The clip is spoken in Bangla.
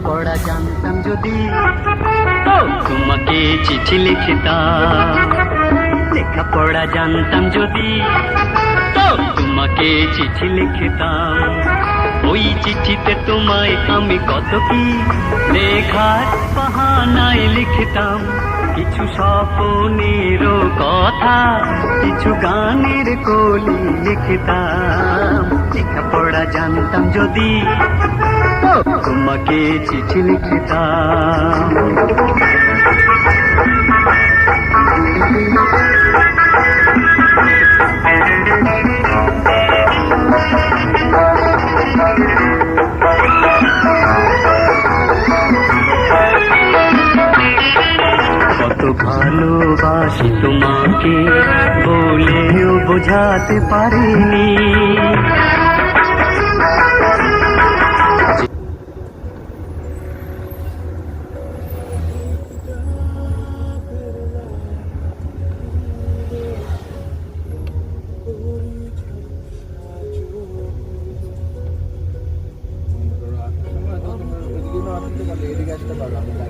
লেখাপড়া জানতাম যদি তোমাকে চিঠি লিখতাম। লেখাপড়া জানতাম যদি তোমাকে চিঠি লিখতাম। ওই চিঠিতে তোমায় আমি কত কি লেখার বাহানায় লিখতাম। কিছু স্বপ্নেরও কথা, কিছু গানের কলি লিখতাম। লেখাপড়া জানতাম যদি তোমাকে চিঠি লিখতাম। কত ভালোবাসি তোমাকে বলেও বোঝাতে পারিনি। এদিকে আসতে পারবে,